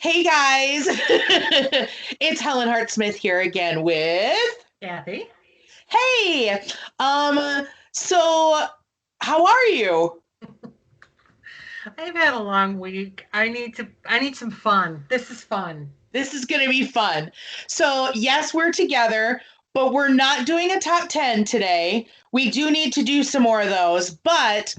Hey guys, it's Helen Hart Smith here again with Kathy. Hey. So how are you? I've had a long week. I need some fun. This is fun. This is gonna be fun. So yes, we're together, but we're not doing a top 10 today. We do need to do some more of those, but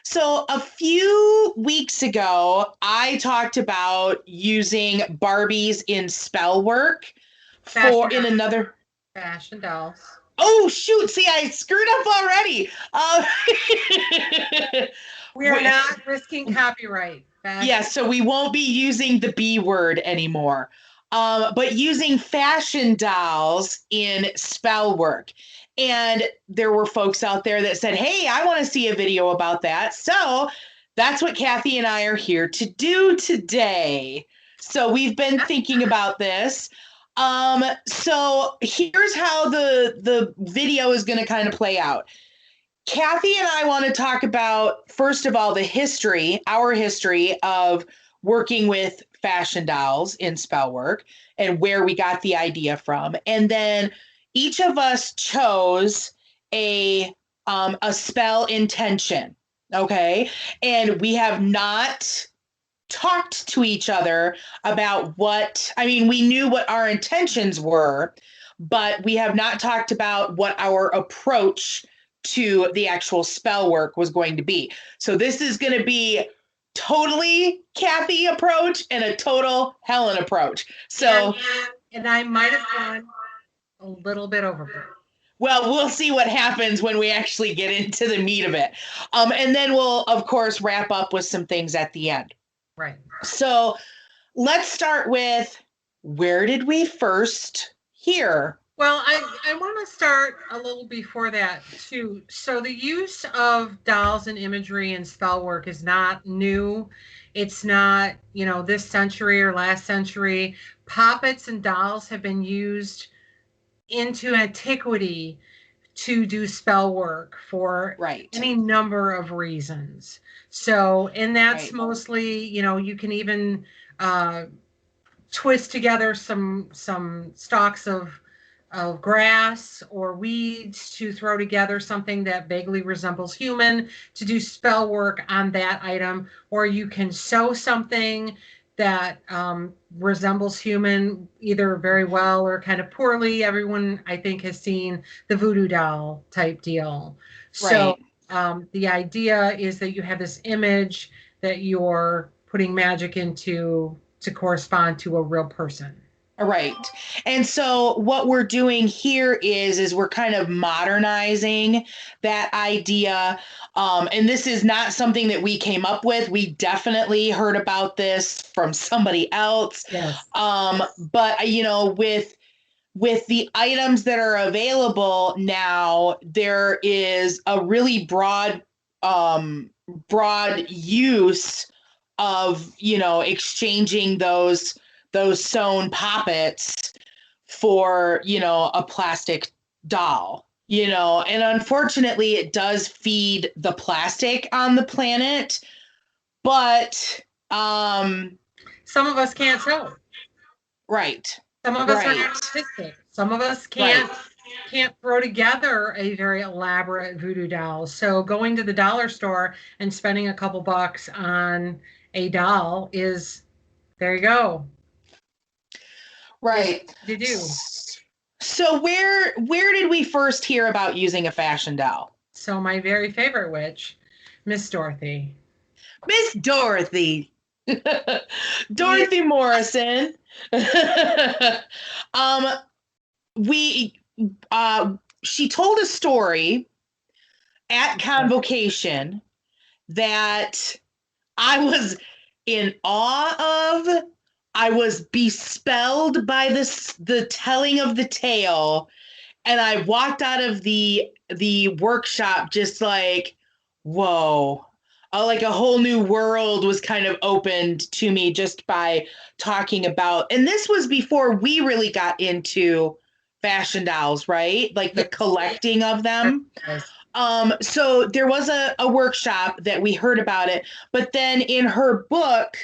so a few weeks ago, I talked about using Barbies in spell work for Fashion in dolls. another. Fashion dolls. Oh shoot! See, I screwed up already. We are not risking copyright. Yeah, Fashion. so we won't be using the B word anymore, but using fashion dolls in spell work. And there were folks out there that said, "Hey, I want to see a video about that." So that's what Kathy and I are here to do today. So we've been thinking about this. So here's how the video is going to kind of play out. Kathy and I want to talk about, first of all, our history of working with fashion dolls in spell work and where we got the idea from. And then each of us chose a spell intention. Okay. And we have not talked to each other about we knew what our intentions were, but we have not talked about what our approach to the actual spell work was going to be. So this is going to be totally Kathy approach and a total Helen approach. And So, and I might have gone a little bit overboard. well, we'll see what happens when we actually get into the meat of it. And then we'll, of course, wrap up with some things at the end. Right. So let's start with, where did we first hear? Well, I want to start a little before that too. So the use of dolls and imagery and spell work is not new. It's not, this century or last century. Puppets and dolls have been used into antiquity to do spell work for Right. any number of reasons. So, and that's Right. mostly, you can even uh, twist together some stalks of grass or weeds to throw together something that vaguely resembles human to do spell work on that item, or you can sew something that resembles human either very well or kind of poorly. Everyone, I think, has seen the voodoo doll type deal. So Right. the idea is that you have this image that you're putting magic into to correspond to a real person. Right. And so what we're doing here is we're kind of modernizing that idea. And this is not something that we came up with. We definitely heard about this from somebody else. Yes. But with the items that are available now, there is a really broad use of, exchanging those sewn poppets for, a plastic doll. And unfortunately it does feed the plastic on the planet, but Some of us can't sew. right. Some of us are not Right. artistic. Some of us Right. can't throw together a very elaborate voodoo doll. So going to the dollar store and spending a couple bucks on a doll is there you go. Is Right. to do. So where did we first hear about using a fashion doll? So my very favorite witch, Miss Dorothy. Miss Dorothy. We Dorothy Morrison. um we She told a story at convocation that I was in awe of. I was bespelled by the telling of the tale, and I walked out of the workshop just like, whoa. Like a whole new world was kind of opened to me just by talking about. And this was before we really got into fashion dolls, right? Like the yes, collecting of them. yes. So there was a workshop that we heard about it, but then in her book,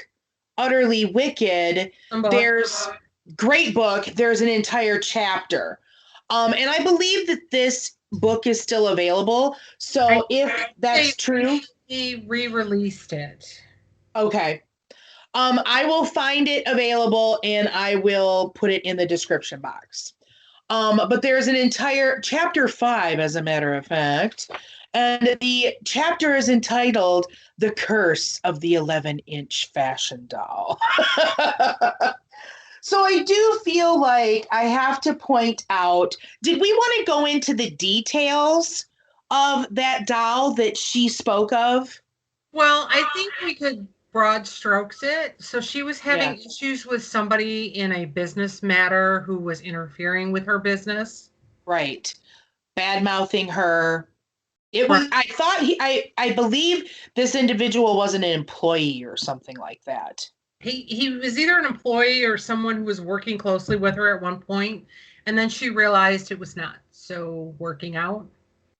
Utterly Wicked, there's great book. There's an entire chapter. And I believe that this book is still available. So if that's true, he re-released it. Okay. I will find it available and I will put it in the description box. But there's an entire chapter 5, as a matter of fact, and the chapter is entitled "The Curse of the 11-Inch Fashion Doll." So I do feel like I have to point out, did we want to go into the details of that doll that she spoke of? Well, I think we could broad strokes it. So she was having issues with somebody in a business matter who was interfering with her business. Right. Bad mouthing her. It was, I thought I believe this individual was an employee or something like that. He was either an employee or someone who was working closely with her at one point, and then she realized it was not so working out.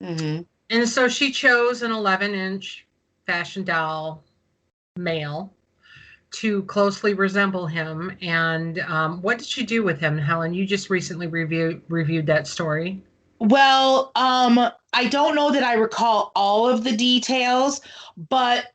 Mm-hmm. And so she chose an 11-inch fashion doll male to closely resemble him. And what did she do with him, Helen? You just recently reviewed that story. Well, I don't know that I recall all of the details, but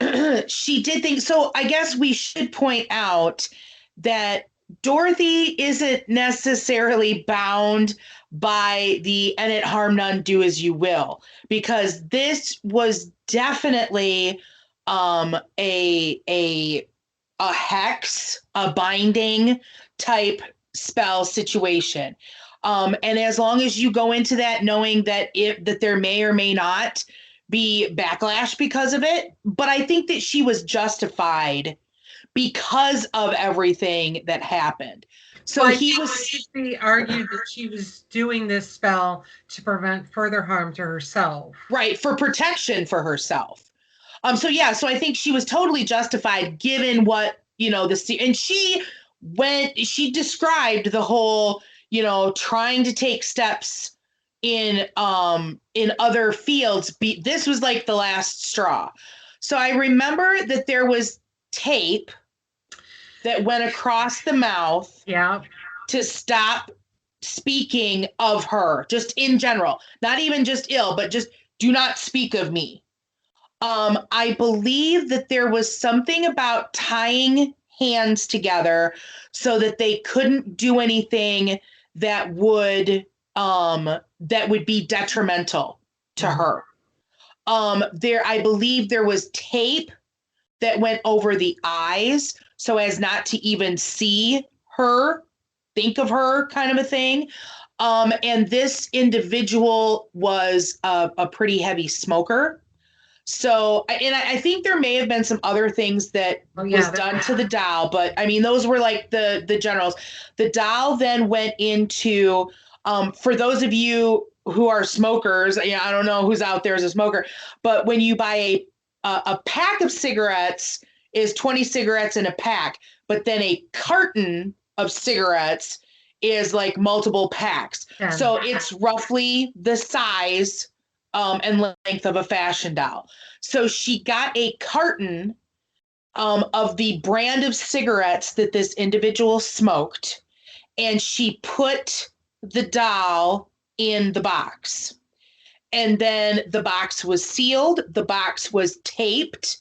she did think so. I guess we should point out that Dorothy isn't necessarily bound by the "and it harm none, do as you will," because this was definitely a hex, a binding type spell situation. And as long as you go into that knowing that there may or may not be backlash because of it, but I think that she was justified because of everything that happened. So well, he was. She argued that she was doing this spell to prevent further harm to herself. Right, for protection for herself. So yeah, so I think she was totally justified given what, and she described the whole, trying to take steps in other fields. This was like the last straw. So I remember that there was tape that went across the mouth to stop speaking of her, just in general, not even just ill, but just do not speak of me. I believe that there was something about tying hands together so that they couldn't do anything that would be detrimental to her. I believe there was tape that went over the eyes so as not to even see her, think of her, kind of a thing. And this individual was a pretty heavy smoker. So, and I think there may have been some other things that was done to the doll, but I mean, those were like the generals. The doll then went into, for those of you who are smokers, I don't know who's out there as a smoker, but when you buy a pack of cigarettes is 20 cigarettes in a pack, but then a carton of cigarettes is like multiple packs. So it's roughly the size and length of a fashion doll. So she got a carton of the brand of cigarettes that this individual smoked, and she put the doll in the box. And then the box was sealed, the box was taped,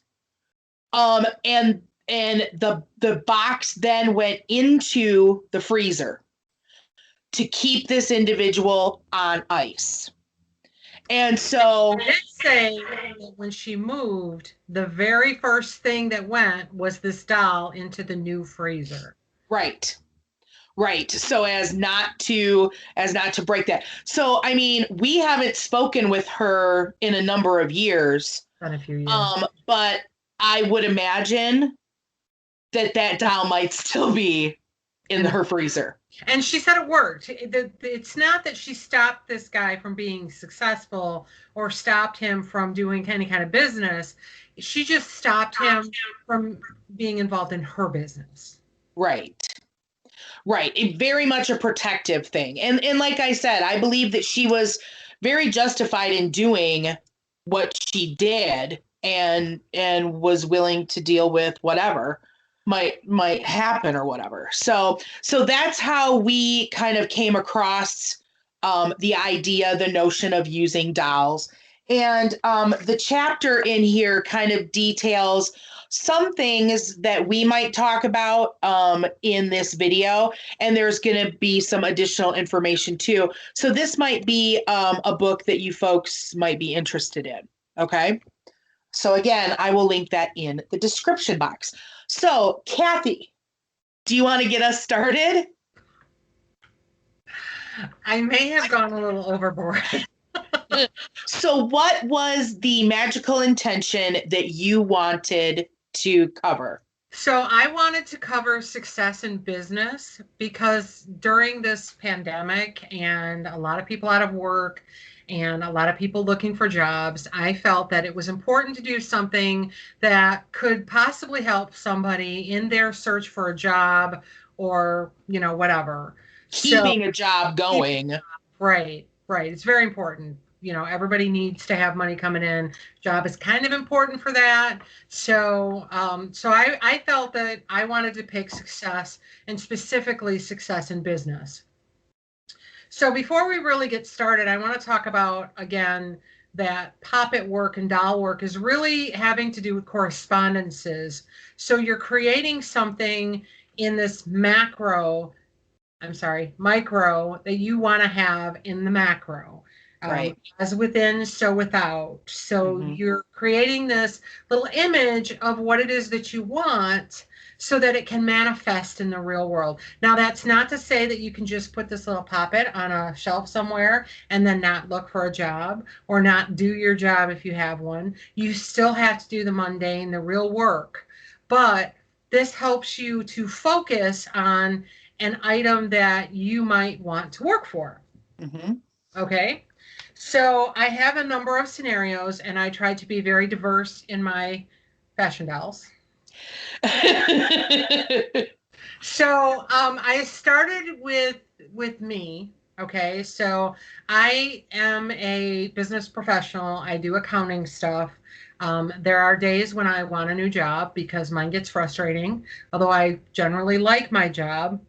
and the box then went into the freezer to keep this individual on ice. And so let's say that when she moved, the very first thing that went was this doll into the new freezer. Right. So as not to break that. So I mean, we haven't spoken with her in a number of years. Been a few years. But I would imagine that doll might still be in her freezer. And she said it worked. It's not that she stopped this guy from being successful or stopped him from doing any kind of business. She just stopped him from being involved in her business. Right. Very much a protective thing. And like I said, I believe that she was very justified in doing what she did and was willing to deal with whatever. might happen or whatever. So that's how we kind of came across the idea, the notion of using dolls. And the chapter in here kind of details some things that we might talk about in this video, and there's going to be some additional information too. So this might be a book that you folks might be interested in. Okay. So again, I will link that in the description box. So, Kathy, do you want to get us started? I may have gone a little overboard. So, what was the magical intention that you wanted to cover? So I wanted to cover success in business because during this pandemic and a lot of people out of work and a lot of people looking for jobs, I felt that it was important to do something that could possibly help somebody in their search for a job or, whatever. Keeping a job going. Right. It's very important. Everybody needs to have money coming in. Job is kind of important for that. So I felt that I wanted to pick success, and specifically success in business. So before we really get started, I want to talk about, again, that poppet work and doll work is really having to do with correspondences. So you're creating something in this micro that you want to have in the macro. Right. As within, so without. So you're creating this little image of what it is that you want so that it can manifest in the real world. Now, that's not to say that you can just put this little poppet on a shelf somewhere and then not look for a job or not do your job if you have one. You still have to do the mundane, the real work. But this helps you to focus on an item that you might want to work for. Okay. So I have a number of scenarios, and I tried to be very diverse in my fashion dolls. So I started with me. Okay. So I am a business professional. I do accounting stuff. There are days when I want a new job because mine gets frustrating, although I generally like my job.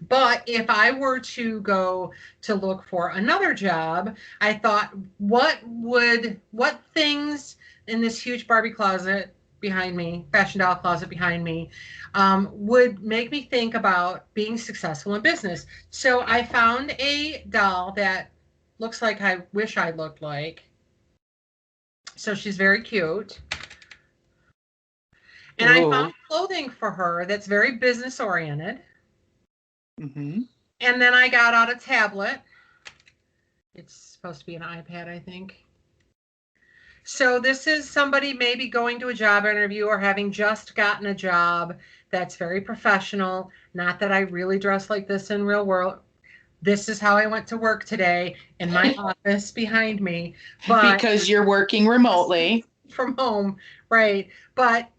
But if I were to go to look for another job, I thought, what things in this huge Barbie closet behind me, fashion doll closet behind me, would make me think about being successful in business. So I found a doll that looks like I wish I looked like. So she's very cute. And I found clothing for her that's very business oriented. And then I got out a tablet. It's supposed to be an iPad, I think. So this is somebody maybe going to a job interview or having just gotten a job that's very professional. Not that I really dress like this in real world. This is how I went to work today in my office behind me. But because you're working remotely. From home, right? But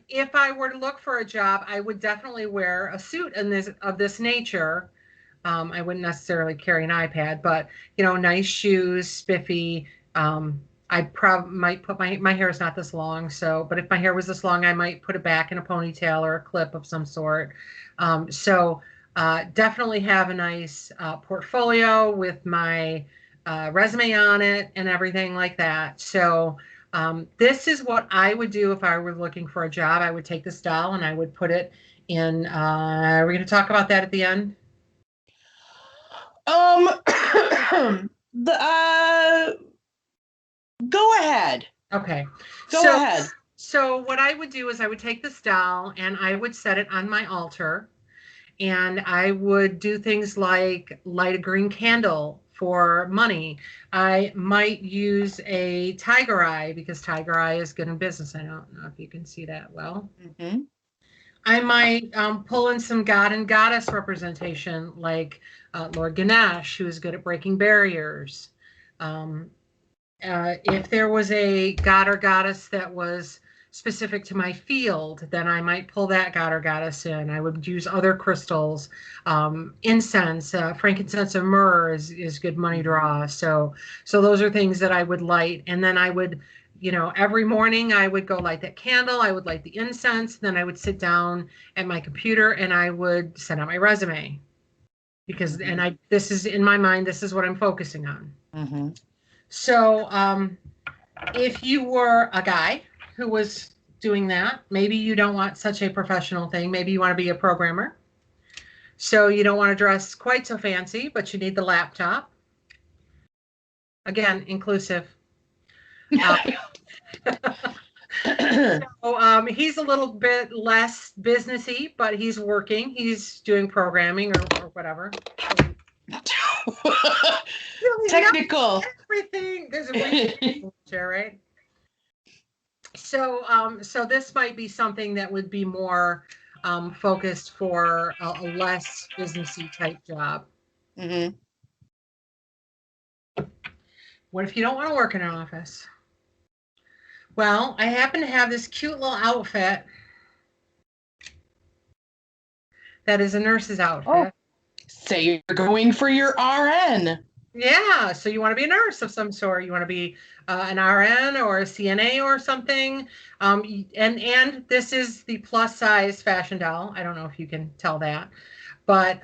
if I were to look for a job, I would definitely wear a suit of this nature. I wouldn't necessarily carry an iPad, but nice shoes, spiffy. I might put my hair is not this long, but if my hair was this long, I might put it back in a ponytail or a clip of some sort. Definitely have a nice portfolio with my resume on it and everything like that. So. This is what I would do if I were looking for a job. I would take this doll and I would put it in. Are we going to talk about that at the end? Go ahead. Okay. Go ahead. So what I would do is I would take this doll and I would set it on my altar, and I would do things like light a green candle for money. I might use a tiger eye because tiger eye is good in business. I don't know if you can see that well. I might pull in some god and goddess representation, like Lord Ganesh, who is good at breaking barriers. If there was a god or goddess that was specific to my field, then I might pull that god or goddess in. I would use other crystals. Incense, frankincense and myrrh is good money draw. So those are things that I would light. And then I would every morning I would go light that candle, I would light the incense, then I would sit down at my computer and I would send out my resume because, this is in my mind, this is what I'm focusing on. Mm-hmm. So, if you were a guy who was doing that, maybe you don't want such a professional thing. Maybe you want to be a programmer. So you don't want to dress quite so fancy, but you need the laptop. Again, inclusive. So he's a little bit less businessy, but he's working. He's doing programming or whatever. Really Technical. Everything. There's a reason there, right? So so this might be something that would be more focused for a less businessy type job. Mm-hmm. What if you don't want to work in an office? Well, I happen to have this cute little outfit that is a nurse's outfit. Oh. Say you're going for your RN. Yeah, so you want to be a nurse of some sort. You want to be an RN or a CNA or something. And this is the plus size fashion doll. I don't know if you can tell that, but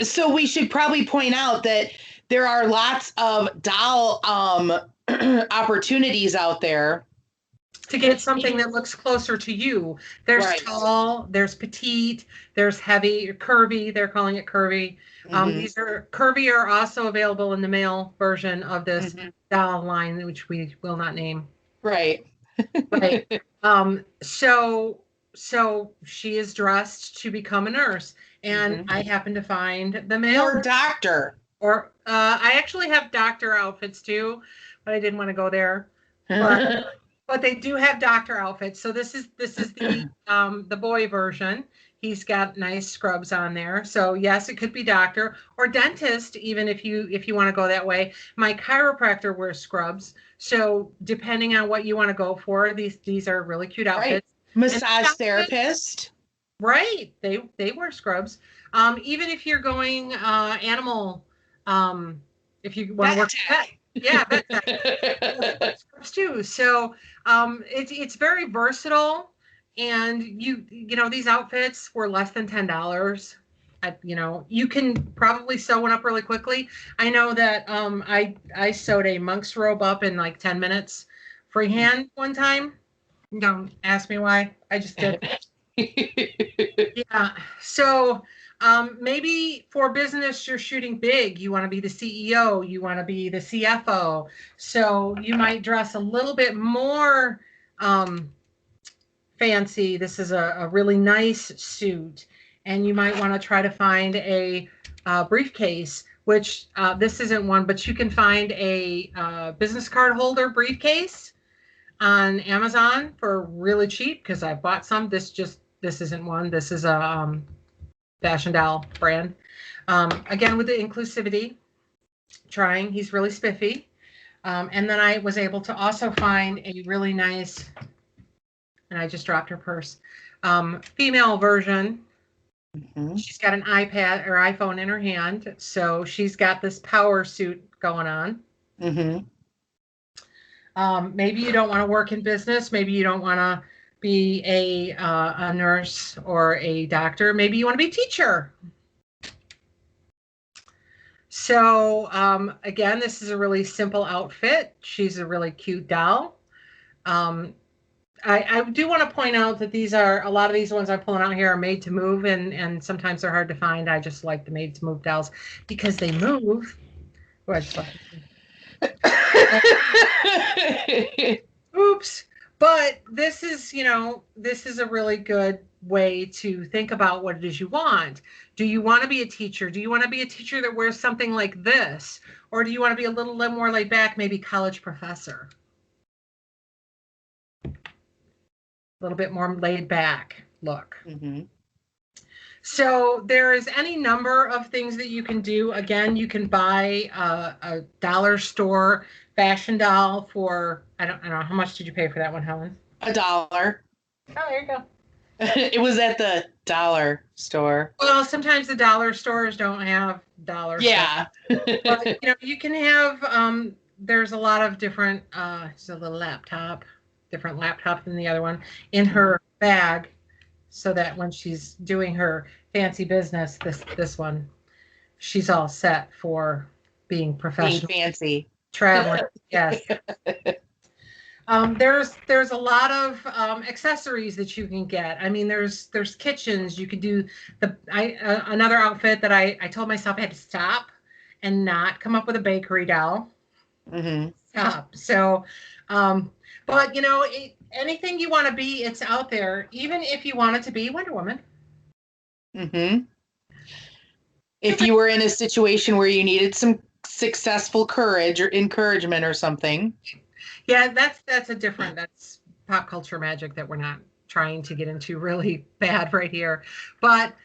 so we should probably point out that there are lots of doll opportunities out there to get something that looks closer to you. There's tall, there's petite, there's heavy, curvy. They're calling it curvy. These are curvy are also available in the male version of this doll line, which we will not name. Right. Right. So she is dressed to become a nurse, and I happen to find the male or doctor. Or I actually have doctor outfits too, but I didn't want to go there. But they do have doctor outfits. So this is the boy version. He's got nice scrubs on there. So yes, it could be doctor or dentist, even if you want to go that way. My chiropractor wears scrubs. So depending on what you want to go for, these are really cute outfits. Right. Massage therapist. Right. They wear scrubs. Even if you're going animal, if you want to work pet. Yeah, that's too. So it's very versatile, and these outfits were less than $10. You can probably sew one up really quickly. I know that I sewed a monk's robe up in like 10 minutes freehand one time. Don't ask me why. I just did. Yeah. So maybe for business, you're shooting big. You want to be the CEO. You want to be the CFO. So you might dress a little bit more fancy. This is a really nice suit. And you might want to try to find a briefcase, which this isn't one, but you can find a business card holder briefcase on Amazon for really cheap because I bought some. This isn't one. This is a fashion doll brand. Again, with the inclusivity, trying. He's really spiffy. And then I was able to also find a really nice, and I just dropped her purse, female version. She's got an iPad or iPhone in her hand. So she's got this power suit going on. Maybe you don't want to work in business. Maybe you don't want to be a nurse or a doctor. Maybe you want to be a teacher. So again, this is a really simple outfit. She's a really cute doll. I do want to point out that a lot of these ones I'm pulling out here are made to move, and sometimes they're hard to find. I just like the made to move dolls because they move. Oops. But this is a really good way to think about what it is you want. Do you want to be a teacher? Do you want to be a teacher that wears something like this? Or do you want to be a little more laid back, maybe college professor? A little bit more laid back look. So there is any number of things that you can do. Again, you can buy a dollar store fashion doll for, I don't know, how much did you pay for that one, Helen? $1. Oh, there you go. It was at the dollar store. Well, sometimes the dollar stores don't have dollar. Yeah. But, you can have there's a lot of different, it's a little laptop, different laptop than the other one in her bag, so that when she's doing her fancy business, this one, she's all set for being Being professional fancy. traveling. Yes. There's a lot of accessories that you can get. I mean, there's kitchens. You could do another outfit that I told myself I had to stop and not come up with a bakery doll. Mm-hmm. Stop. So, but anything you want to be, it's out there. Even if you wanted to be Wonder Woman. Mm-hmm. If you were in a situation where you needed some successful courage or encouragement or something. Yeah, that's pop culture magic that we're not trying to get into really bad right here. But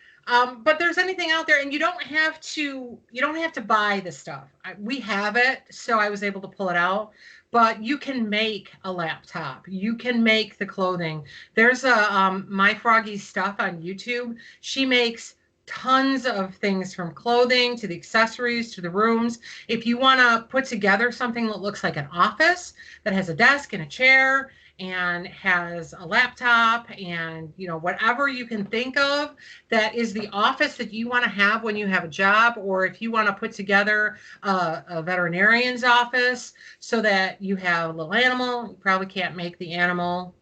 there's anything out there, and you don't have to buy the stuff. We have it, so I was able to pull it out. But you can make a laptop. You can make the clothing. There's a My Froggy Stuff on YouTube. She makes tons of things, from clothing to the accessories to the rooms. If you want to put together something that looks like an office, that has a desk and a chair and has a laptop and whatever you can think of, that is the office that you want to have when you have a job, or if you want to put together a veterinarian's office so that you have a little animal. You probably can't make the animal,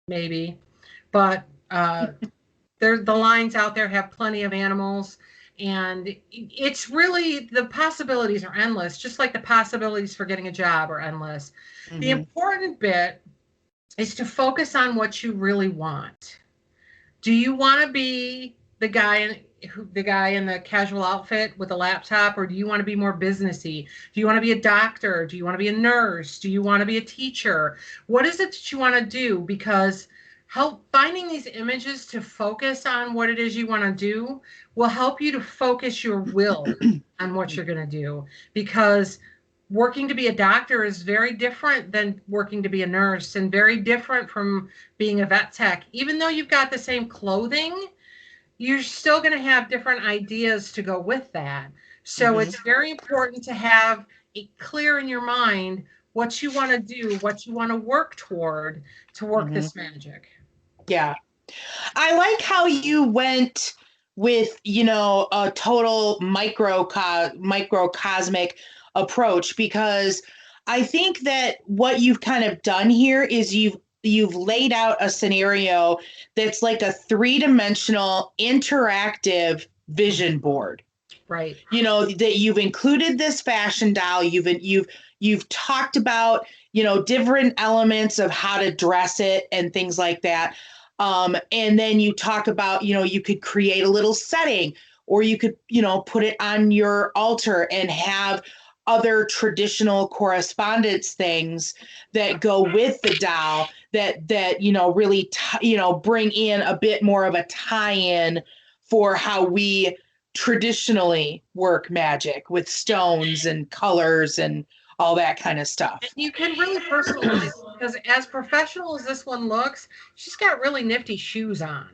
maybe, but the lines out there have plenty of animals, and it's really, the possibilities are endless, just like the possibilities for getting a job are endless. Mm-hmm. The important bit is to focus on what you really want. Do you want to be the guy in the casual outfit with a laptop, or do you want to be more businessy? Do you want to be a doctor? Do you want to be a nurse? Do you want to be a teacher? What is it that you want to do? Because finding these images to focus on what it is you want to do will help you to focus your will on what you're going to do. Because working to be a doctor is very different than working to be a nurse, and very different from being a vet tech. Even though you've got the same clothing, you're still going to have different ideas to go with that. So it's very important to have it clear in your mind what you want to do, what you want to work toward to work this magic. Yeah. I like how you went with, a total microcosmic approach, because I think that what you've kind of done here is you've laid out a scenario that's like a three-dimensional interactive vision board. Right. That you've included this fashion doll, you've talked about, different elements of how to dress it and things like that. And then you talk about, you could create a little setting, or you could, put it on your altar and have other traditional correspondence things that go with the doll that really, bring in a bit more of a tie-in for how we traditionally work magic with stones and colors and all that kind of stuff. And you can really personalize, because as professional as this one looks, she's got really nifty shoes on.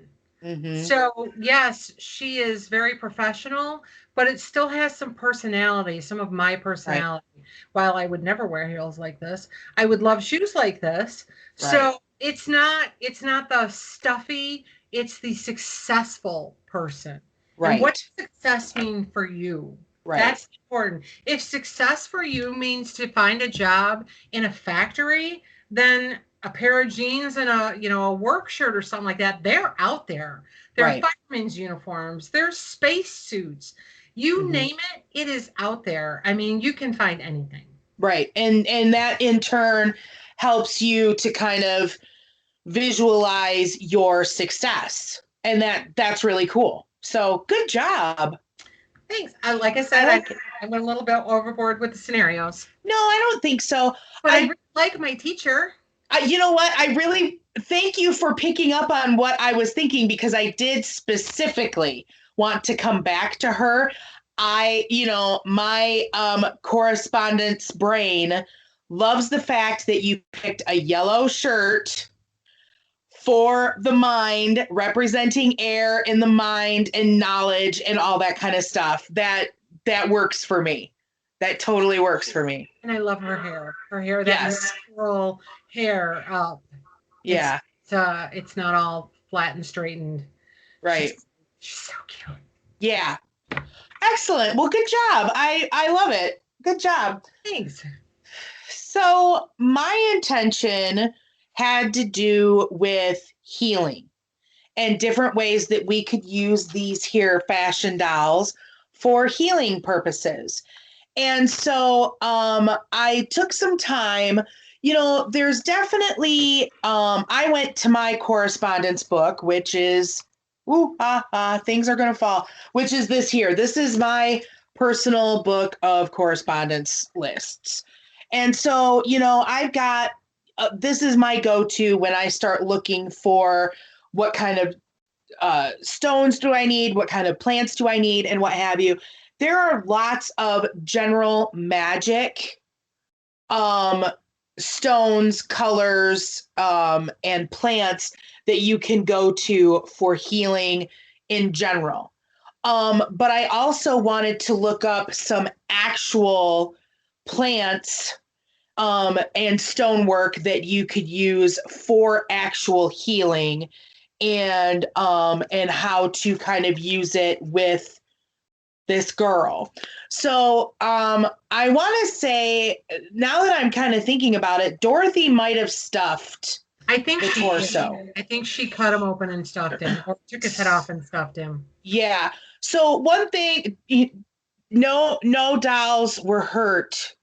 Mm-hmm. So yes, she is very professional, but it still has some personality, some of my personality. Right. While I would never wear heels like this, I would love shoes like this. Right. So it's not the stuffy, it's the successful person. Right. And what does success mean for you? Right. That's important. If success for you means to find a job in a factory, then a pair of jeans and a work shirt or something like that, they're out there. There are firemen's uniforms, there's space suits. You name it, it is out there. I mean, you can find anything. Right. And that in turn helps you to kind of visualize your success. And that's really cool. So good job. Thanks. Like I said, I went a little bit overboard with the scenarios. No, I don't think so. But I really like my teacher. You know what? I really thank you for picking up on what I was thinking, because I did specifically want to come back to her. My correspondence brain loves the fact that you picked a yellow shirt for the mind, representing air in the mind and knowledge and all that kind of stuff. That works for me. That totally works for me. And I love her hair. Her hair, that Yes. natural hair. It's Yeah. it's not all flat and straightened. Right. She's so cute. Yeah. Excellent. Well, good job. I love it. Good job. Thanks. So, my intention had to do with healing and different ways that we could use these here fashion dolls for healing purposes. And so I took some time. There's definitely, I went to my correspondence book, which is, things are going to fall, which is this here. This is my personal book of correspondence lists. And so, I've got, this is my go to when I start looking for what kind of stones do I need, what kind of plants do I need, and what have you. There are lots of general magic stones, colors, and plants that you can go to for healing in general. But I also wanted to look up some actual plants and stonework that you could use for actual healing and how to kind of use it with this girl. So I want to say, now that I'm kind of thinking about it, Dorothy might have stuffed I think the torso. I think she cut him open and stuffed him, or took his head off and stuffed him. Yeah. So one thing, no dolls were hurt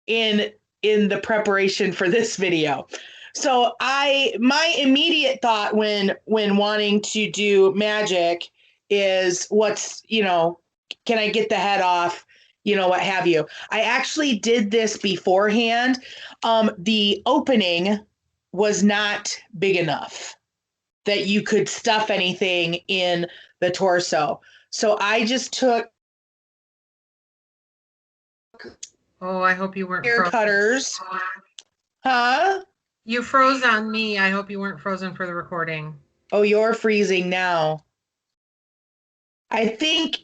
in the preparation for this video. So my immediate thought when wanting to do magic is can I get the head off, what have you. I actually did this beforehand. The opening was not big enough that you could stuff anything in the torso. So I just took Oh, I hope you weren't hair frozen. cutters. Huh? You froze on me. I hope you weren't frozen for the recording. Oh, you're freezing now. I think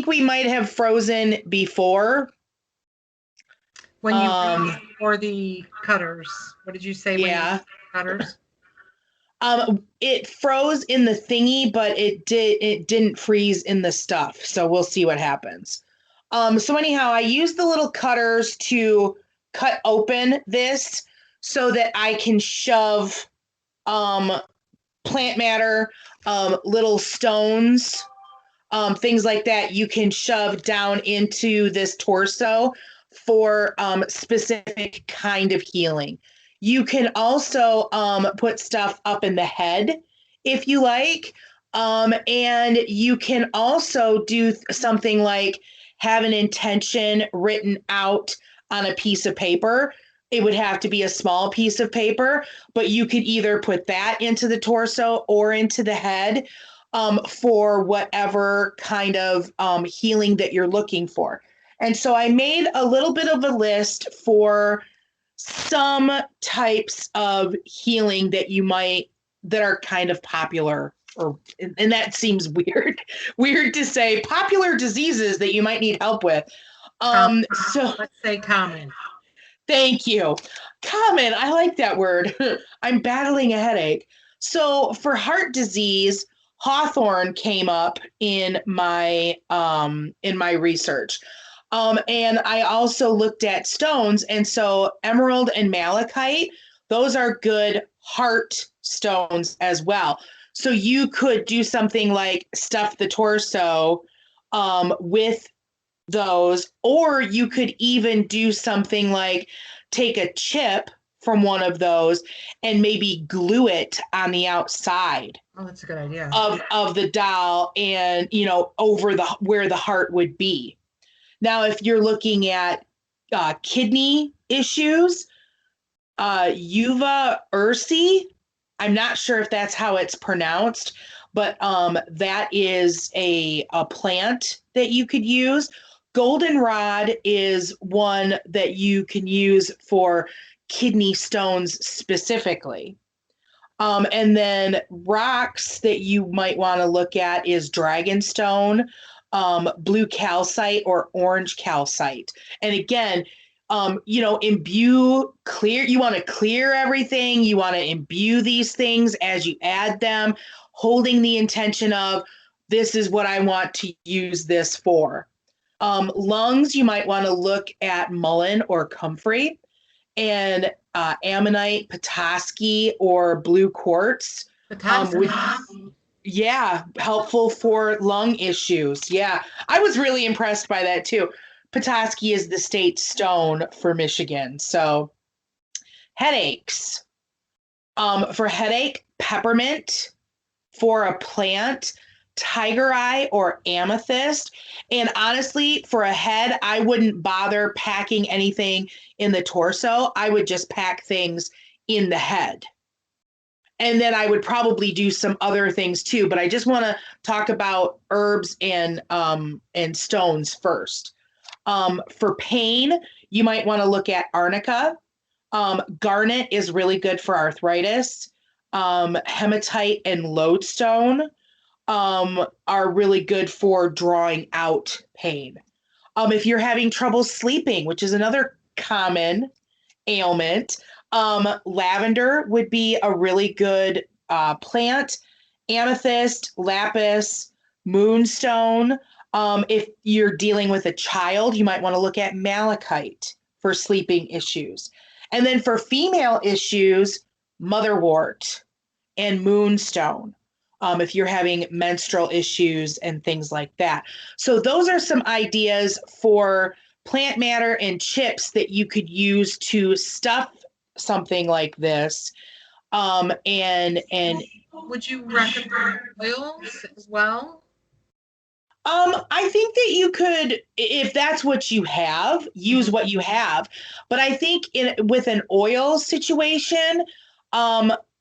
we might have frozen before. When you or the cutters. What did you say when Yeah. you cutters? It froze in the thingy, but it didn't freeze in the stuff. So we'll see what happens. So anyhow, I used the little cutters to cut open this so that I can shove plant matter, little stones, things like that you can shove down into this torso for specific kind of healing. You can also put stuff up in the head if you like. And you can also do something like have an intention written out on a piece of paper. It would have to be a small piece of paper, but you could either put that into the torso or into the head for whatever kind of healing that you're looking for. And so I made a little bit of a list for some types of healing that are kind of popular, and that seems weird to say, popular diseases that you might need help with. So let's say common. Thank you. Common. I like that word. I'm battling a headache. So for heart disease, hawthorn came up in my research. And I also looked at stones, and so emerald and malachite, those are good heart stones as well. So you could do something like stuff the torso with those, or you could even do something like take a chip from one of those and maybe glue it on the outside. Oh, that's a good idea. Of the doll, and over the where the heart would be. Now, if you're looking at kidney issues, uva ursi, I'm not sure if that's how it's pronounced, but that is a plant that you could use. Goldenrod is one that you can use for kidney stones specifically. And then rocks that you might want to look at is dragonstone. blue calcite or orange calcite. And again, you want to clear everything. You want to imbue these things as you add them, holding the intention of, this is what I want to use this for. Lungs, you might want to look at mullein or comfrey, and ammonite, petoskey, or blue quartz. Potassium. Yeah, helpful for lung issues. Yeah, I was really impressed by that too. Petoskey is the state stone for Michigan. So headaches. For headache, peppermint. For a plant, tiger eye or amethyst. And honestly, for a head, I wouldn't bother packing anything in the torso. I would just pack things in the head. And then I would probably do some other things too, but I just want to talk about herbs and stones first. For pain, you might want to look at arnica. Garnet is really good for arthritis. Hematite and lodestone are really good for drawing out pain. If you're having trouble sleeping, which is another common ailment, lavender would be a really good plant. Amethyst, lapis, moonstone. If you're dealing with a child, you might want to look at malachite for sleeping issues. And then for female issues, motherwort and moonstone. If you're having menstrual issues and things like that. So those are some ideas for plant matter and chips that you could use to stuff something like this. And Would you recommend oils as well? I think that you could, if that's what you have, use what you have. But I think with an oil situation,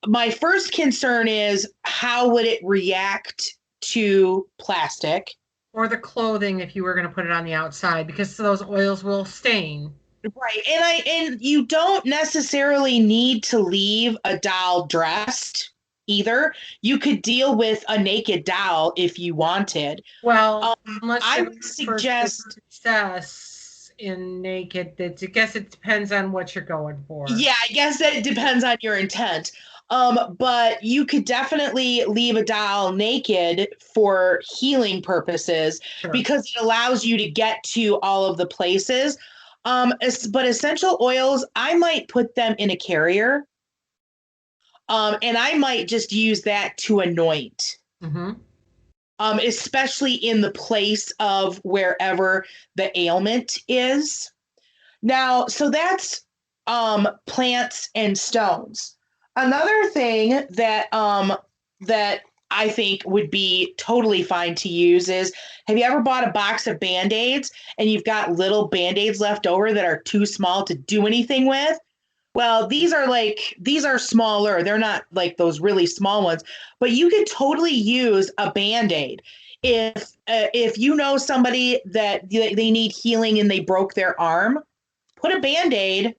my first concern is, how would it react to plastic? Or the clothing if you were going to put it on the outside, because those oils will stain. Right. And you don't necessarily need to leave a doll dressed either. You could deal with a naked doll if you wanted. Well, unless I you're would for suggest, success in naked, I guess it depends on what you're going for. yeah, I guess that it depends on your intent. But you could definitely leave a doll naked for healing purposes, Sure. because it allows you to get to all of the places. But essential oils, I might put them in a carrier, and I might just use that to anoint. Mm-hmm. Especially in the place of wherever the ailment is. Now, so that's plants and stones. Another thing that I think would be totally fine to use is, have you ever bought a box of Band-Aids and you've got little Band-Aids left over that are too small to do anything with? Well, these are smaller. They're not like those really small ones, but you could totally use a Band-Aid. If you know somebody that they need healing and they broke their arm, put a Band-Aid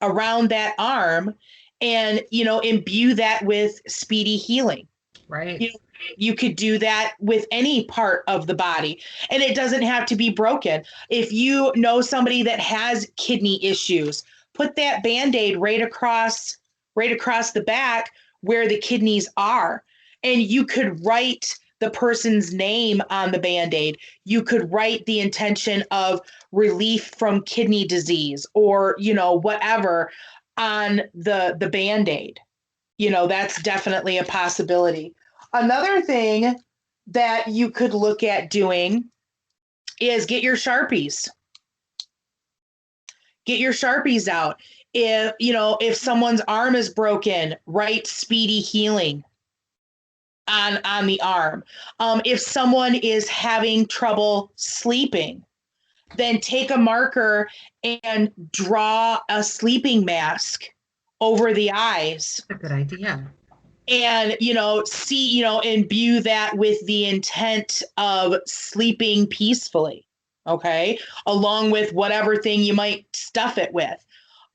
around that arm and, imbue that with speedy healing. Right. You could do that with any part of the body, and it doesn't have to be broken. If you know somebody that has kidney issues, put that Band-Aid right across the back where the kidneys are. And you could write the person's name on the Band-Aid. You could write the intention of relief from kidney disease, or, whatever, on the Band-Aid. That's definitely a possibility. Another thing that you could look at doing is get your Sharpies. Get your Sharpies out. If someone's arm is broken, write speedy healing on the arm. If someone is having trouble sleeping, then take a marker and draw a sleeping mask over the eyes. That's a good idea. And, imbue that with the intent of sleeping peacefully. Okay. Along with whatever thing you might stuff it with.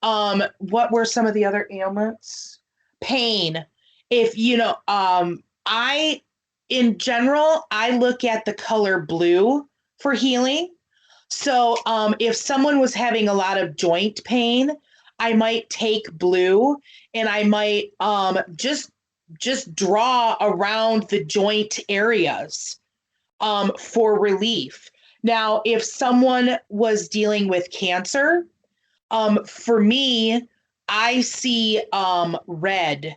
What were some of the other ailments? Pain. If, in general, I look at the color blue for healing. So if someone was having a lot of joint pain, I might take blue and I might just draw around the joint areas for relief. Now, if someone was dealing with cancer, for me, I see red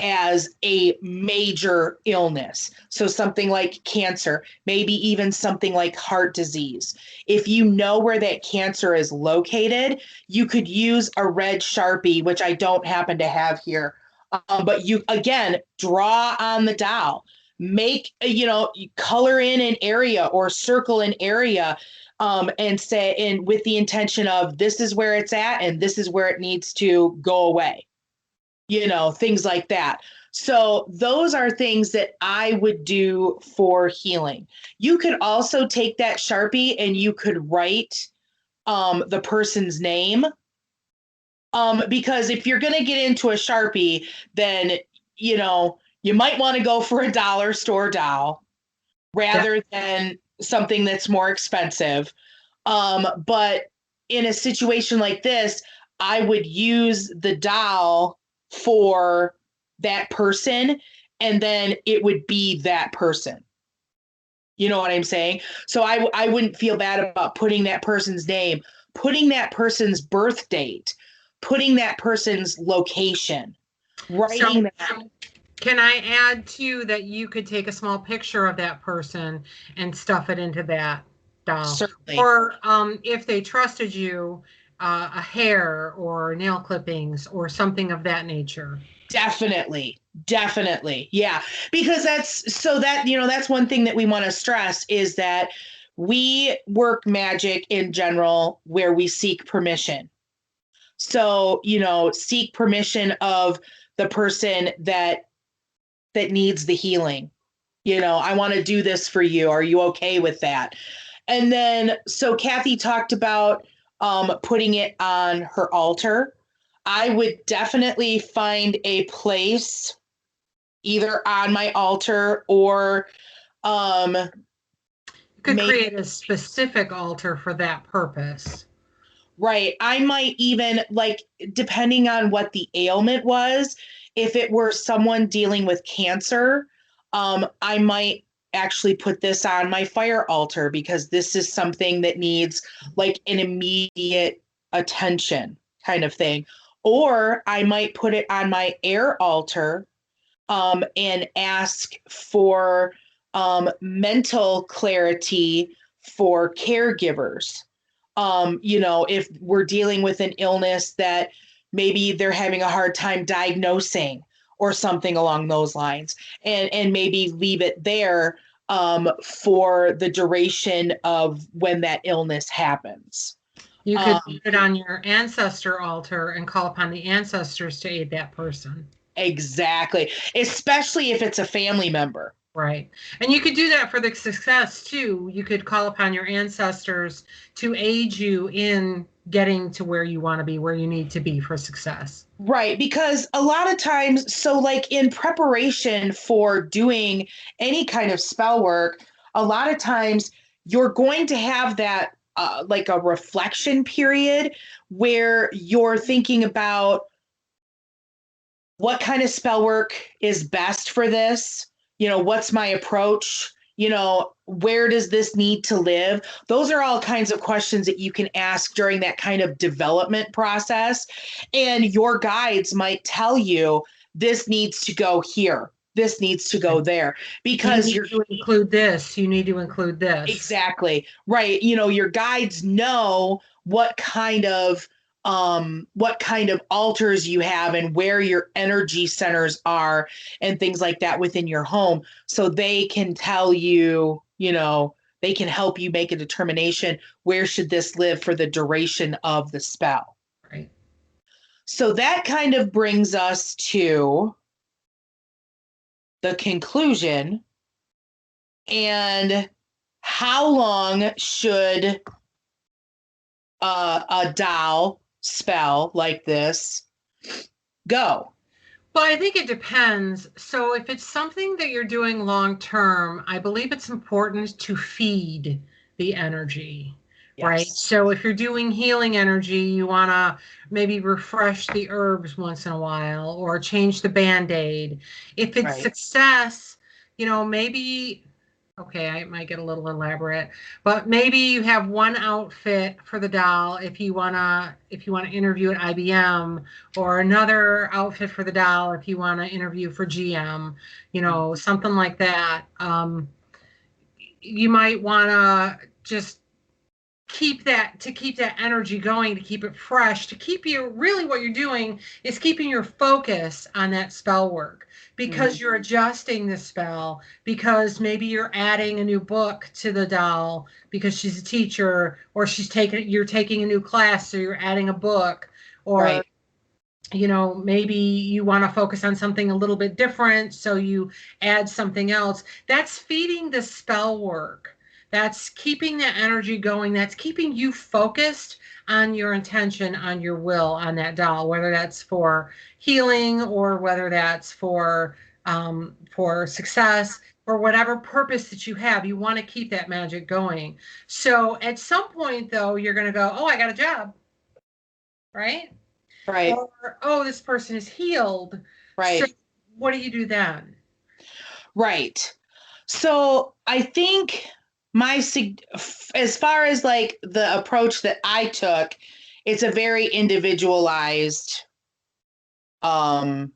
as a major illness. So something like cancer, maybe even something like heart disease. If you know where that cancer is located, you could use a red Sharpie, which I don't happen to have here. But you, again, draw on the dowel, make, color in an area or circle an area, and say, and with the intention of this is where it's at and this is where it needs to go away, things like that. So those are things that I would do for healing. You could also take that Sharpie and you could write the person's name. Because if you're going to get into a Sharpie, then, you might want to go for a dollar store dowel rather than something that's more expensive. But in a situation like this, I would use the dowel for that person, and then it would be that person. You know what I'm saying? So I wouldn't feel bad about putting that person's name, putting that person's birth date, putting that person's location, writing that. Can I add too that you could take a small picture of that person and stuff it into that doll? Certainly. Or if they trusted you, a hair or nail clippings or something of that nature. Definitely. Yeah. Because that's one thing that we want to stress is that we work magic in general where we seek permission. So, seek permission of the person that needs the healing. I want to do this for you. Are you okay with that? And then, so Kathy talked about putting it on her altar. I would definitely find a place either on my altar or you could create a specific altar for that purpose. Right. I might even, like, depending on what the ailment was, if it were someone dealing with cancer, I might actually put this on my fire altar because this is something that needs like an immediate attention kind of thing. Or I might put it on my air altar and ask for mental clarity for caregivers. If we're dealing with an illness that maybe they're having a hard time diagnosing or something along those lines, and maybe leave it there for the duration of when that illness happens. You could put it on your ancestor altar and call upon the ancestors to aid that person. Exactly. Especially if it's a family member. Right. And you could do that for the success too. You could call upon your ancestors to aid you in getting to where you want to be, where you need to be for success. Right. Because a lot of times, so like in preparation for doing any kind of spell work, a lot of times you're going to have that like a reflection period where you're thinking about what kind of spell work is best for this. What's my approach? Where does this need to live? Those are all kinds of questions that you can ask during that kind of development process. And your guides might tell you this needs to go here. This needs to go there because you need to include this. You need to include this. Exactly. Right. Your guides know what kind of altars you have and where your energy centers are and things like that within your home. So they can tell you, they can help you make a determination, where should this live for the duration of the spell? Right. So that kind of brings us to the conclusion. And how long should a doll spell like this go? Well, I think it depends. So if it's something that you're doing long term, I believe it's important to feed the energy, right? Yes. So if you're doing healing energy, you want to maybe refresh the herbs once in a while or change the Band-Aid. If it's Right. success, maybe, okay, I might get a little elaborate, but maybe you have one outfit for the doll if you want to interview at IBM, or another outfit for the doll if you want to interview for GM, something like that. You might want to just keep that energy going, to keep it fresh, to keep you, really what you're doing is keeping your focus on that spell work, Mm-hmm. because you're adjusting the spell, because maybe you're adding a new book to the doll because she's a teacher, or you're taking a new class, so you're adding a book, or Right. maybe you want to focus on something a little bit different, so you add something else. That's feeding the spell work. That's keeping that energy going. That's keeping you focused on your intention, on your will, on that doll, whether that's for healing or whether that's for success, or whatever purpose that you have. You want to keep that magic going. So at some point, though, you're going to go, oh, I got a job, right? Right. Or, oh, this person is healed. So Right. what do you do then? Right. So I think as far as like the approach that I took, it's a very individualized um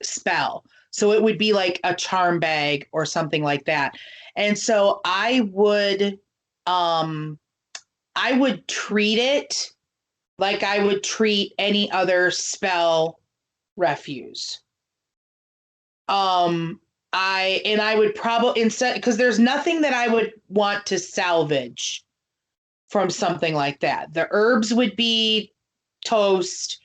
spell. So it would be like a charm bag or something like that. And so um I would treat it like I would treat any other spell refuse. Um I would probably, instead, because there's nothing that I would want to salvage from something like that. The herbs would be toast.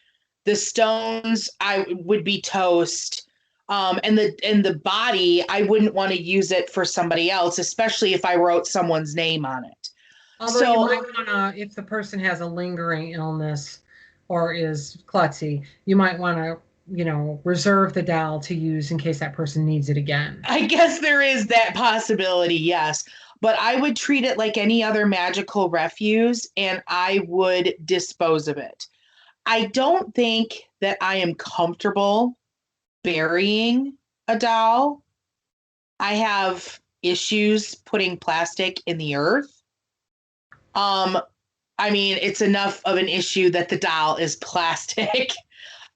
The stones I would be toast. And the body, I wouldn't want to use it for somebody else, especially if I wrote someone's name on it. Although you So might want to, if the person has a lingering illness or is klutzy, you might want to, reserve the doll to use in case that person needs it again. I guess there is that possibility, yes. But I would treat it like any other magical refuse and I would dispose of it. I don't think that I am comfortable burying a doll. I have issues putting plastic in the earth. Um, I mean, it's enough of an issue that the doll is plastic,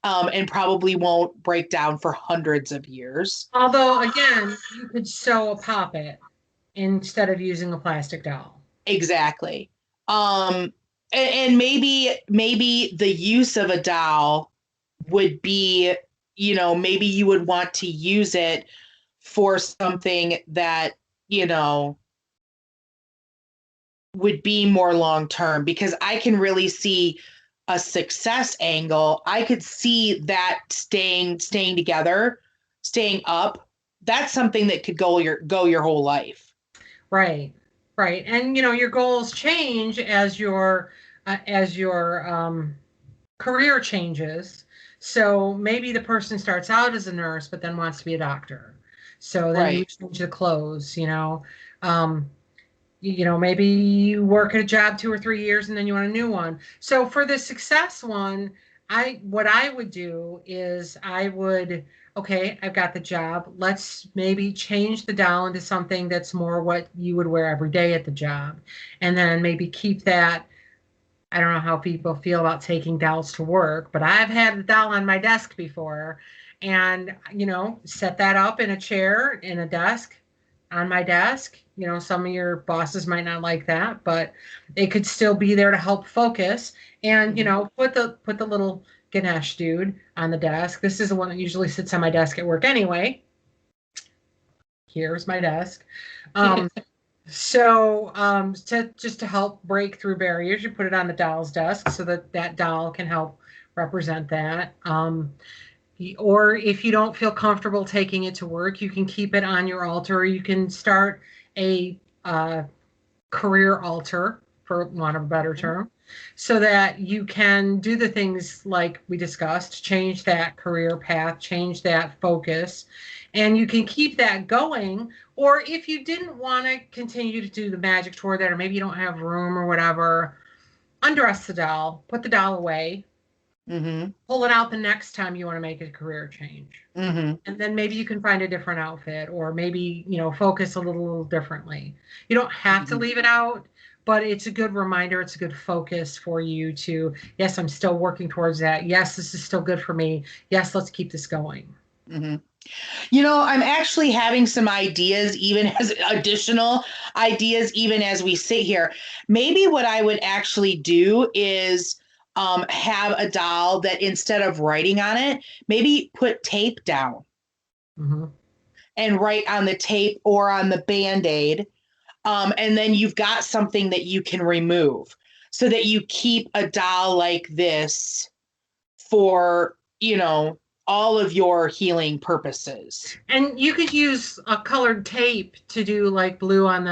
and probably won't break down for hundreds of years. Although, again, you could sew a poppet instead of using a plastic doll. Exactly. And maybe the use of a doll would be, maybe you would want to use it for something that, would be more long term, because I can really see a success angle. I could see that staying together, staying up. That's something that could go your whole life. Right, right. And your goals change as your career changes. So maybe the person starts out as a nurse, but then wants to be a doctor. So then you Right. change the clothes. Um, maybe you work at a job 2 or 3 years and then you want a new one. So for the success one, what I would do is okay, I've got the job. Let's maybe change the doll into something that's more what you would wear every day at the job. And then maybe keep that. I don't know how people feel about taking dolls to work, but I've had a doll on my desk before, and set that up in a chair, in a desk, on my desk. Some of your bosses might not like that, but it could still be there to help focus. And Mhm. put the little Ganesh dude on the desk. This is the one that usually sits on my desk at work anyway. Here's my desk. Just to help break through barriers, you put it on the doll's desk so that that doll can help represent that. Or if you don't feel comfortable taking it to work, you can keep it on your altar. Or you can start a career altar, for want of a better term. so that you can do the things like we discussed, change that career path, change that focus, and you can keep that going. Or if you didn't want to continue to do the magic toward that, or maybe you don't have room or whatever, undress the doll, put the doll away, Mm-hmm. pull it out the next time you want to make a career change. Mm-hmm. And then maybe you can find a different outfit, or maybe, focus a little differently. You don't have to Mm-hmm. leave it out, but it's a good reminder. It's a good focus for you to, yes, I'm still working towards that. Yes, this is still good for me. Yes, let's keep this going. Mm-hmm. I'm actually having some ideas, even as additional ideas, even as we sit here. Maybe what I would actually do is have a doll that instead of writing on it, maybe put tape down Mm-hmm. and write on the tape or on the Band-Aid. And then you've got something that you can remove so that you keep a doll like this for, all of your healing purposes. And you could use a colored tape to do like blue on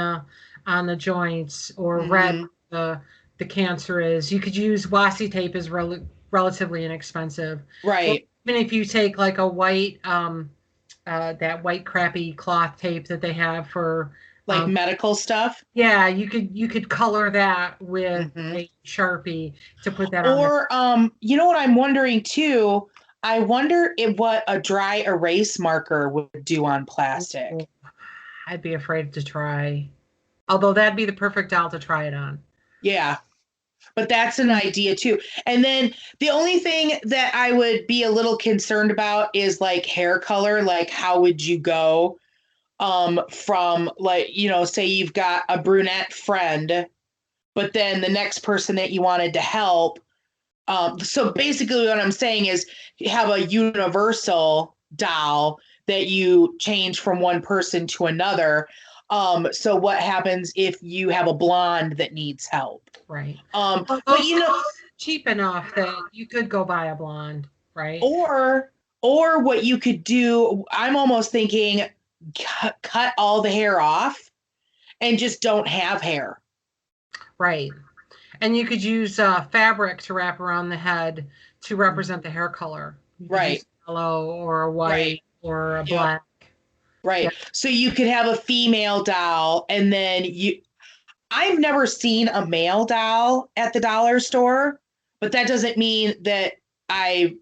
the joints, or red Mm-hmm. the cancer is. You could use washi tape, is relatively inexpensive. Or Right. even if you take like a white that white crappy cloth tape that they have for Like medical stuff. yeah, you could color that with Mm-hmm. a Sharpie to put that on there. Or, what I'm wondering too, I wonder if what a dry erase marker would do on plastic. I'd be afraid to try. Although that'd be the perfect doll to try it on. Yeah, but that's an idea too. And then the only thing that I would be a little concerned about is like hair color. Like, how would you go from, like, say you've got a brunette friend, but then the next person that you wanted to help. So basically, what I'm saying is you have a universal doll that you change from one person to another. So what happens if you have a blonde that needs help? Right. Well, But those are cheap enough that you could go buy a blonde, right? or what you could do, I'm almost thinking cut all the hair off and just don't have hair. Right. And you could use fabric to wrap around the head to represent the hair color. You could Right. use yellow or a white Right. or a Yep. black. Right. Yeah. So you could have a female doll and then I've never seen a male doll at the dollar store, but that doesn't mean that I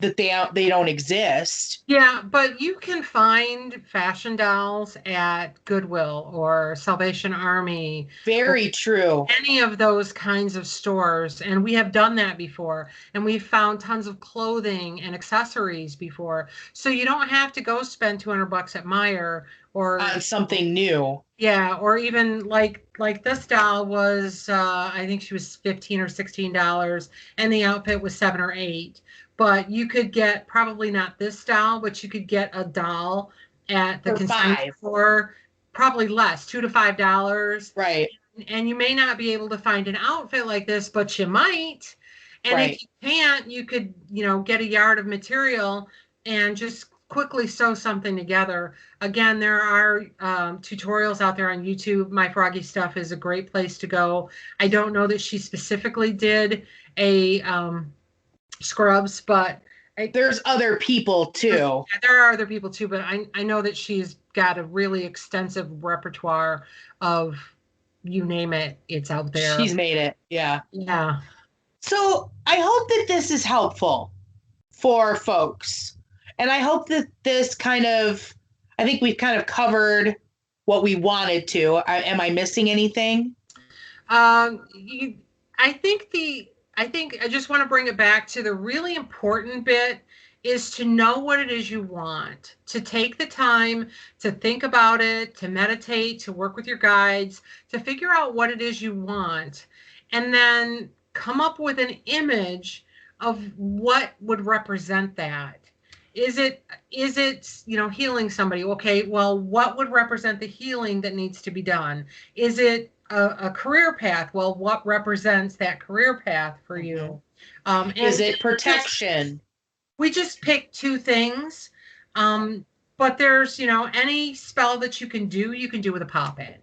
that they don't exist. Yeah, but you can find fashion dolls at Goodwill or Salvation Army or Very true. any of those kinds of stores. And we have done that before. And we've found tons of clothing and accessories before. So you don't have to go spend $200 at Meijer or On something new. yeah, or even like this doll was I think she was 15 or $16 and the outfit was 7 or 8. But you could get probably not this doll, but you could get a doll at the For consignment $5. store, probably less, $2 to $5. Right. And you may not be able to find an outfit like this, but you might. And Right. if you can't, you could, get a yard of material and just quickly sew something together. Again, there are tutorials out there on YouTube. My Froggy Stuff is a great place to go. I don't know that she specifically did a scrubs, but There's other people too. there are other people too, but I know that she's got a really extensive repertoire of, you name it, it's out there. She's made it. Yeah. Yeah. So I hope that this is helpful for folks. And I hope that I think we've kind of covered what we wanted to. Am I missing anything? I think I just want to bring it back to the really important bit is to know what it is you want, to take the time to think about it, to meditate, to work with your guides, to figure out what it is you want, and then come up with an image of what would represent that. Is it healing somebody? Okay, well, what would represent the healing that needs to be done? Is it a career path? Well, what represents that career path for you? Is it protection? We just picked 2 things, but there's any spell that you can do with a pop-in.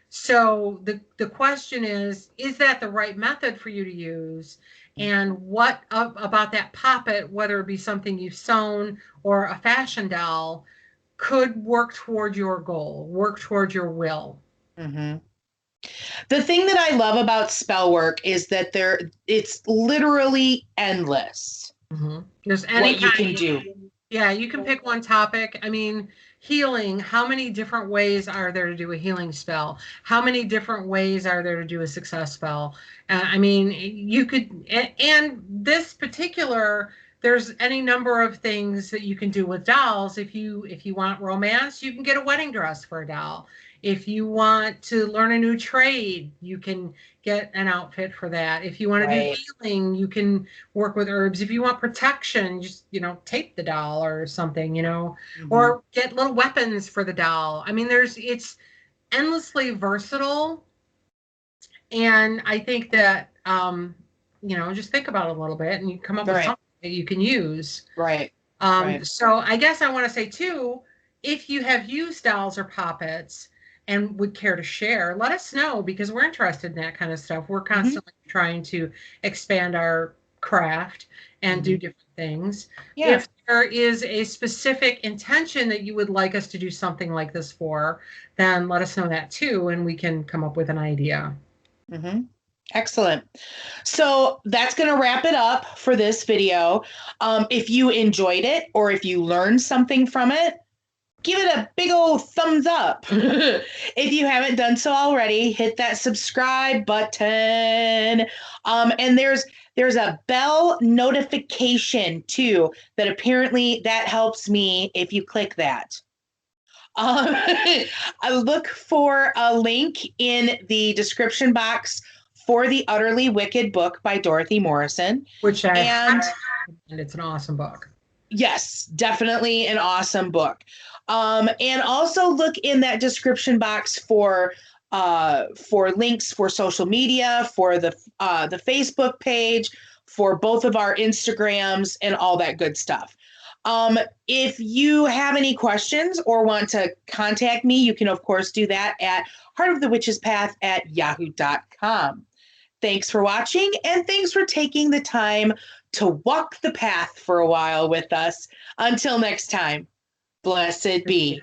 So the question is that the right method for you to use? And what about that poppet, whether it be something you've sewn or a fashion doll, could work toward your goal, work toward your will? Mm-hmm. The thing that I love about Spellwork is that it's literally endless Mm-hmm. There's any what you kind. can do. Yeah, you can pick one topic. I mean, healing, how many different ways are there to do a healing spell? How many different ways are there to do a success spell? I mean, you could, and this particular, there's any number of things that you can do with dolls. If you want romance, you can get a wedding dress for a doll. If you want to learn a new trade, you can get an outfit for that. If you want to do Right. healing, you can work with herbs. If you want protection, just, tape the doll or something, Mm-hmm. or get little weapons for the doll. I mean, it's endlessly versatile. And I think that, just think about it a little bit and you come up with Right. something that you can use. Right. Right. So I guess I want to say too, if you have used dolls or poppets and would care to share, let us know, because we're interested in that kind of stuff. We're Mm-hmm. constantly trying to expand our craft and Mm-hmm. do different things. Yeah. If there is a specific intention that you would like us to do something like this for, then let us know that too, and we can come up with an idea. Mm-hmm. Excellent. So that's going to wrap it up for this video. If you enjoyed it or if you learned something from it, give it a big old thumbs up. If you haven't done so already, hit that subscribe button. And there's a bell notification too that apparently that helps me if you click that. I look for a link in the description box for The Utterly Wicked book by Dorothy Morrison. Which And and it's an awesome book. yes, definitely an awesome book. And also look in that description box for links for social media, for the Facebook page, for both of our Instagrams, and all that good stuff. If you have any questions or want to contact me, you can, of course, do that at heartofthewitchespath@yahoo.com. Thanks for watching, and thanks for taking the time to walk the path for a while with us. Until next time, blessed be.